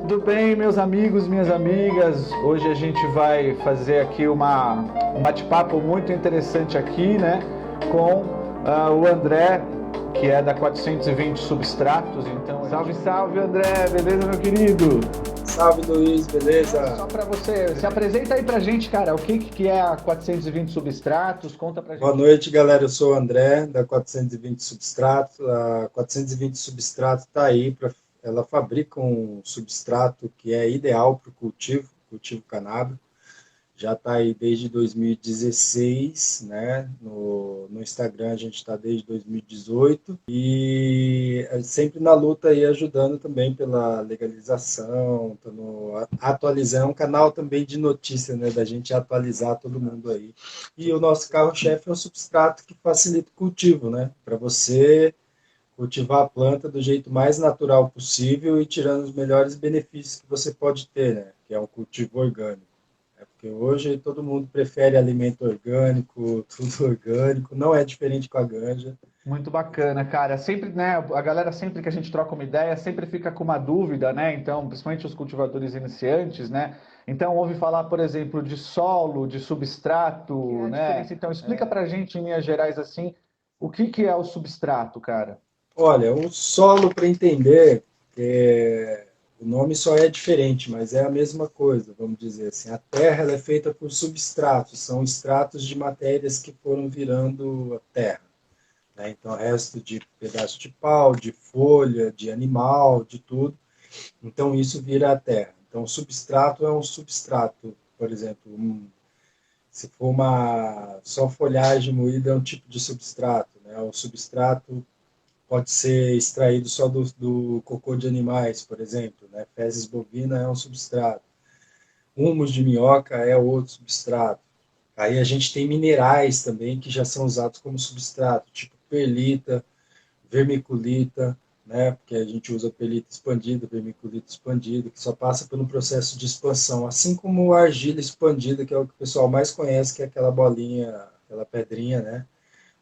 Tudo bem, meus amigos, minhas amigas? Hoje a gente vai fazer aqui um bate-papo muito interessante aqui, né, com o André, que é da 420 Substratos. Então, salve, salve, André, beleza, meu querido? Salve, Luiz, Só beleza? para você, se apresenta aí pra gente, cara, o que é a 420 Substratos? Conta pra Boa gente. noite, galera. Eu sou o André, da 420 Substrato. A 420 Substrato está aí, ela fabrica um substrato que é ideal para o cultivo canábico. Já está aí desde 2016, né? No Instagram a gente está desde 2018 e é sempre na luta aí ajudando também pela legalização, atualizando, é um canal também de notícia, né? Da gente atualizar todo mundo aí. E o nosso carro-chefe é o substrato que facilita o cultivo, né? Para você cultivar a planta do jeito mais natural possível e tirando os melhores benefícios que você pode ter, né? Que é um cultivo orgânico. Porque hoje todo mundo prefere alimento orgânico, tudo orgânico, não é diferente com a ganja. Muito bacana, cara. Sempre, né, a galera sempre que a gente troca uma ideia, sempre fica com uma dúvida, né? Então, principalmente os cultivadores iniciantes, né? Então, ouve falar, por exemplo, de solo, de substrato, que é a né? Diferença? Então, explica pra gente, em linhas gerais, assim, o que que é o substrato, cara? Olha, o solo, para entender, o nome só é diferente, mas é a mesma coisa, vamos dizer assim. A terra ela é feita por substratos, são estratos de matérias que foram virando a terra, né? Então, resto de pedaço de pau, de folha, de animal, de tudo. Então, isso vira a terra. Então, o substrato é um substrato, por exemplo, se for uma só folhagem moída, é um tipo de substrato, né? O substrato pode ser extraído só do cocô de animais, por exemplo, né? Fezes bovina é um substrato. Humus de minhoca é outro substrato. Aí a gente tem minerais também que já são usados como substrato, tipo perlita, vermiculita, né? Porque a gente usa perlita expandida, vermiculita expandida, que só passa pelo processo de expansão, assim como a argila expandida, que é o que o pessoal mais conhece, que é aquela bolinha, aquela pedrinha, né?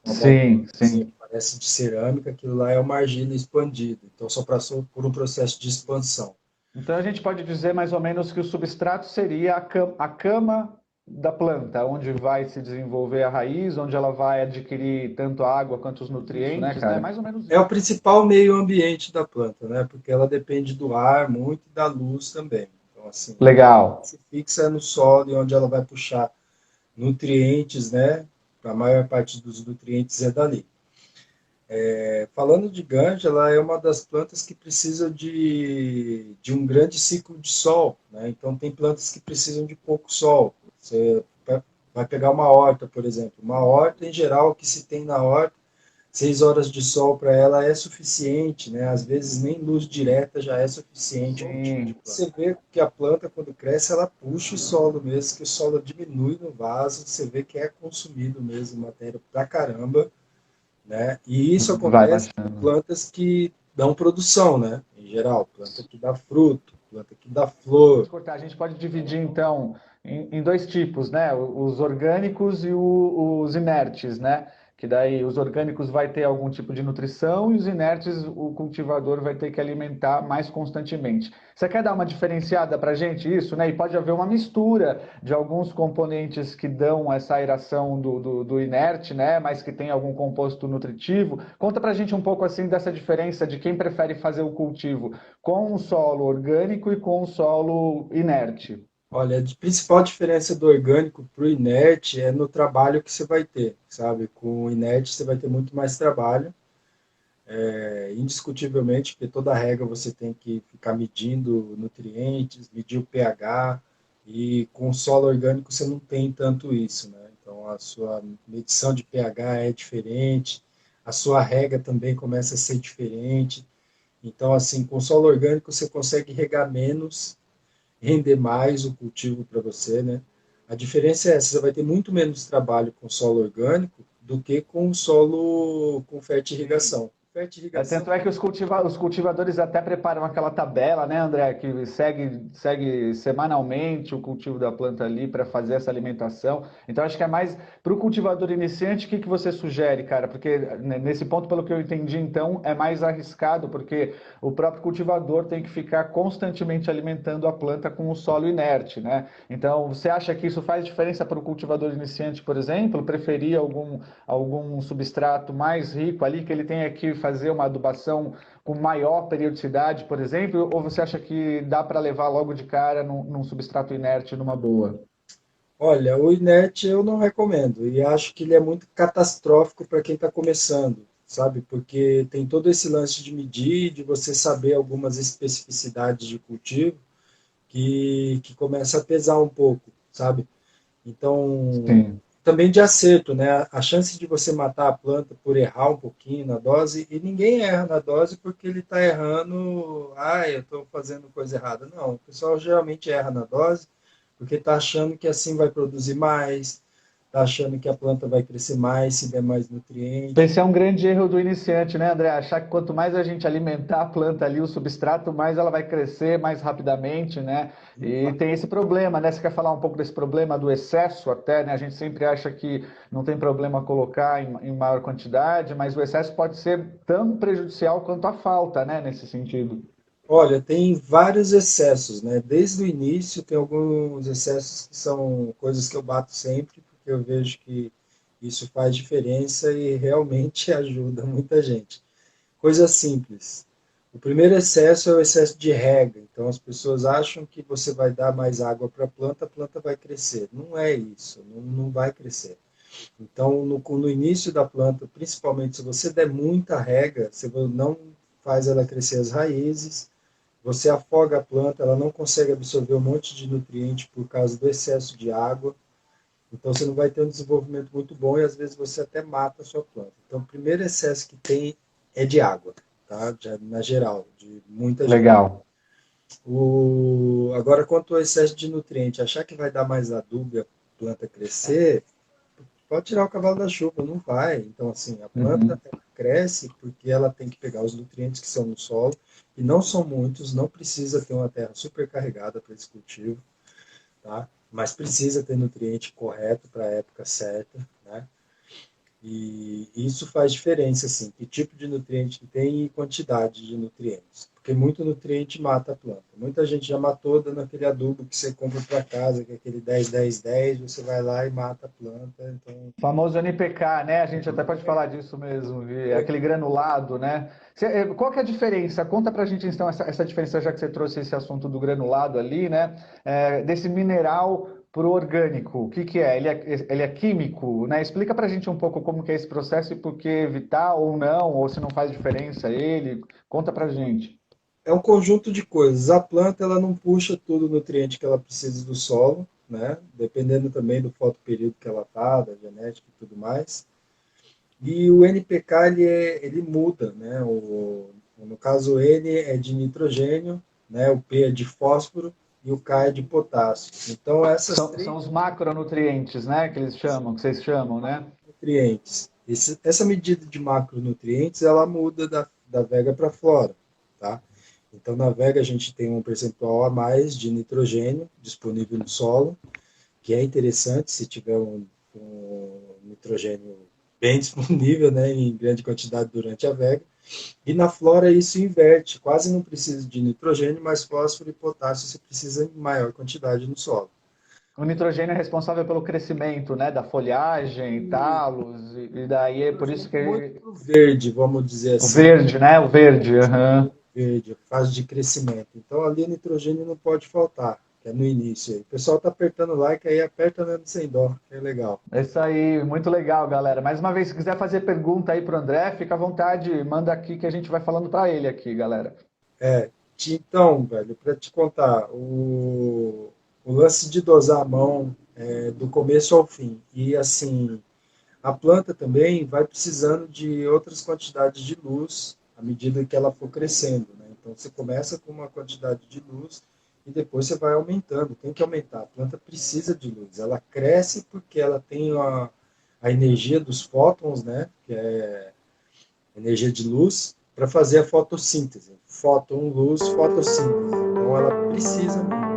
Uma bolinha Sim, assim, que sim. parece de cerâmica, aquilo lá é uma argila expandida. Então só passou por um processo de expansão. Então, a gente pode dizer mais ou menos que o substrato seria a cama da planta, onde vai se desenvolver a raiz, onde ela vai adquirir tanto a água quanto os Isso, né, nutrientes, né? cara? Mais ou menos É o isso. principal meio ambiente da planta, né? Porque ela depende do ar muito e da luz também. Então, assim, ela Legal. se fixa no solo e onde ela vai puxar nutrientes, né? A maior parte dos nutrientes é dali. Falando de ganja, ela é uma das plantas que precisam de um grande ciclo de sol, né? Então, tem plantas que precisam de pouco sol. Você vai pegar uma horta, por exemplo. Uma horta, em geral, o que se tem na horta, 6 horas de sol para ela é suficiente, né? Às vezes nem luz direta já é suficiente para o tipo de Sim, planta. Você vê que a planta, quando cresce, ela puxa o solo mesmo, que o solo diminui no vaso, você vê que é consumido mesmo matéria pra caramba, né? E isso vai acontece com baixando. plantas que dão produção, né? Em geral, planta que dá fruto, planta que dá flor. Cortar, a gente pode dividir então em dois tipos, né? Os orgânicos e os inertes, né? Que daí os orgânicos vai ter algum tipo de nutrição e os inertes o cultivador vai ter que alimentar mais constantemente. Você quer dar uma diferenciada para a gente isso, né? E pode haver uma mistura de alguns componentes que dão essa aeração do inerte, né? Mas que tem algum composto nutritivo. Conta para a gente um pouco assim dessa diferença de quem prefere fazer o cultivo com um solo orgânico e com um solo inerte. Olha, a principal diferença do orgânico para o inerte é no trabalho que você vai ter, sabe? Com o inerte você vai ter muito mais trabalho, indiscutivelmente, porque toda regra você tem que ficar medindo nutrientes, medir o pH, e com o solo orgânico você não tem tanto isso, né? Então a sua medição de pH é diferente, a sua rega também começa a ser diferente. Então, assim, com solo orgânico você consegue regar menos, render mais o cultivo para você, né? A diferença é essa, você vai ter muito menos trabalho com solo orgânico do que com solo com Sim. fertirrigação. fertirrigação. Tanto é que os cultivadores até preparam aquela tabela, né, André, que segue semanalmente o cultivo da planta ali para fazer essa alimentação. Então, acho que é mais para o cultivador iniciante, o que que você sugere, cara? Porque nesse ponto, pelo que eu entendi, então, é mais arriscado, porque o próprio cultivador tem que ficar constantemente alimentando a planta com o solo inerte, né? Então, você acha que isso faz diferença para o cultivador iniciante, por exemplo? Preferir algum substrato mais rico ali, que ele tenha que fazer uma adubação com maior periodicidade, por exemplo, ou você acha que dá para levar logo de cara num substrato inerte numa boa? Olha, o inerte eu não recomendo e acho que ele é muito catastrófico para quem está começando, sabe? Porque tem todo esse lance de medir, de você saber algumas especificidades de cultivo que começa a pesar um pouco, sabe? Então, Sim. também de acerto, né? A chance de você matar a planta por errar um pouquinho na dose, e ninguém erra na dose porque ele está errando, eu estou fazendo coisa errada. Não, o pessoal geralmente erra na dose porque está achando que assim vai produzir mais, está achando que a planta vai crescer mais se der mais nutriente. Esse é um grande erro do iniciante, né, André? Achar que quanto mais a gente alimentar a planta ali, o substrato, mais ela vai crescer mais rapidamente, né? E tem esse problema, né? Você quer falar um pouco desse problema do excesso até, né? A gente sempre acha que não tem problema colocar em maior quantidade, mas o excesso pode ser tão prejudicial quanto a falta, né? Nesse sentido. Olha, tem vários excessos, né? Desde o início tem alguns excessos que são coisas que eu bato sempre, porque eu vejo que isso faz diferença e realmente ajuda muita gente. Coisa simples. O primeiro excesso é o excesso de rega. Então as pessoas acham que você vai dar mais água para a planta vai crescer. Não é isso, não vai crescer. Então no início da planta, principalmente se você der muita rega, você não faz ela crescer as raízes, você afoga a planta, ela não consegue absorver um monte de nutriente por causa do excesso de água. Então você não vai ter um desenvolvimento muito bom e às vezes você até mata a sua planta. Então o primeiro excesso que tem é de água, tá? Na geral, de muita gente. Legal. Agora, quanto ao excesso de nutriente, achar que vai dar mais adubo e a planta crescer, pode tirar o cavalo da chuva, não vai. Então, assim, a planta Uhum. cresce porque ela tem que pegar os nutrientes que são no solo, e não são muitos, não precisa ter uma terra super carregada para esse cultivo, tá? Mas precisa ter nutriente correto para a época certa, né? E isso faz diferença, assim, que tipo de nutriente que tem e quantidade de nutrientes. Porque muito nutriente mata a planta. Muita gente já matou dando aquele adubo que você compra para casa, que é aquele 10-10-10, você vai lá e mata a planta. Então, Famoso NPK, né? A gente até pode falar disso mesmo, aquele granulado, né? Qual que é a diferença? Conta pra gente então essa diferença, já que você trouxe esse assunto do granulado ali, né? Desse mineral pro orgânico. O que que é? Ele é químico, né? Explica pra gente um pouco como que é esse processo e por que evitar ou não, ou se não faz diferença ele. Conta pra gente. é um conjunto de coisas. A planta ela não puxa todo o nutriente que ela precisa do solo, né? Dependendo também do fotoperíodo que ela está, da genética e tudo mais. E o NPK ele muda, né? No caso, o N é de nitrogênio, né? O P é de fósforo e o K é de potássio. Então, essas São três os macronutrientes, né? Que eles chamam, que vocês chamam, né? nutrientes, essa medida de macronutrientes, ela muda da vega para a flora, tá? Então, na vega a gente tem um percentual a mais de nitrogênio disponível no solo, que é interessante se tiver um nitrogênio bem disponível, né, em grande quantidade durante a vega. E na flora isso inverte, quase não precisa de nitrogênio, mas fósforo e potássio você precisa em maior quantidade no solo. O nitrogênio é responsável pelo crescimento, né, da folhagem, E talos, e daí é por isso nitrogênio muito que pro verde, vamos dizer o assim, verde, né, o verde, aham. verde, fase de crescimento. Então ali o nitrogênio não pode faltar, que é no início. Aí. O pessoal tá apertando like, aí aperta mesmo sem dó, que é legal. É isso aí, muito legal, galera. Mais uma vez, se quiser fazer pergunta aí pro André, fica à vontade, manda aqui que a gente vai falando para ele aqui, galera. É, então, velho, para te contar, o lance de dosar a mão do começo ao fim. E assim, a planta também vai precisando de outras quantidades de luz à medida que ela for crescendo, né? Então você começa com uma quantidade de luz e depois você vai aumentando. Tem que aumentar. A planta precisa de luz. Ela cresce porque ela tem a energia dos fótons, né? Que é energia de luz, para fazer a fotossíntese. Fóton, luz, fotossíntese. Então ela precisa muito.